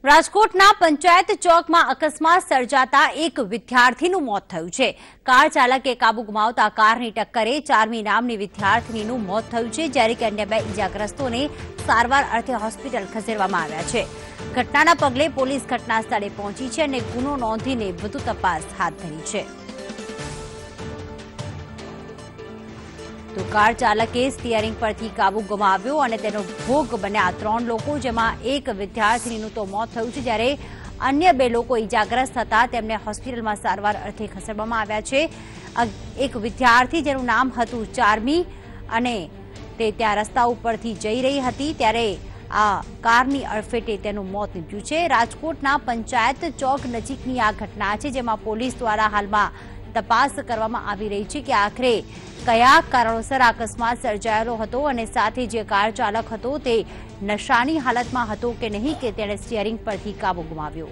રાજકોટના પંચાયત ચોકમાં અકસ્માત સર્જાતા એક વિદ્યાર્થીનું મોત થયું છે। કાર ચાલકે કાબુ ગુમાવતા કારની ટક્કરે ચારમી નામની વિદ્યાર્થીનીનું મોત થયું છે, જ્યારે કે અન્ય બે ઇજાગ્રસ્તોને સારવાર અર્થે હોસ્પિટલ ખસેડવામાં આવ્યા છે। ઘટનાના પગલે પોલીસ ઘટના સ્થળે પહોંચી છે અને ગુનો નોંધીને વધુ તપાસ હાથ ધરી છે। तो कार चालके स्टीयरिंग परथी काबू गुमाव्यो અને તેનો ભોગ બન્યા ત્રણ લોકો, જેમાં એક વિદ્યાર્થીનીનું તો મોત થયું છે, જ્યારે અન્ય બે લોકો ઇજાગ્રસ્ત હતા। તેમને હોસ્પિટલમાં સારવાર અર્થે ખસેડવામાં આવ્યા છે। એક વિદ્યાર્થી જેનું નામ હતું ચારમી અને તે ત્યાં રસ્તા ઉપરથી જઈ રહી હતી ત્યારે આ કારની અડફેટે તેનું મોત નીપજ્યું છે। રાજકોટના પંચાયત ચોક નજીકની આ ઘટના છે, જેમાં પોલીસ દ્વારા હાલમાં તપાસ કરવામાં આવી રહી છે કે આખરે કયા કારણોસર અકસ્માત સર્જાયેલો હતો અને સાથે જે કાર ચાલક હતો તે નશાની હાલતમાં હતો કે નહીં, કે તેણે સ્ટીયરિંગ પરથી કાબુ ગુમાવ્યો।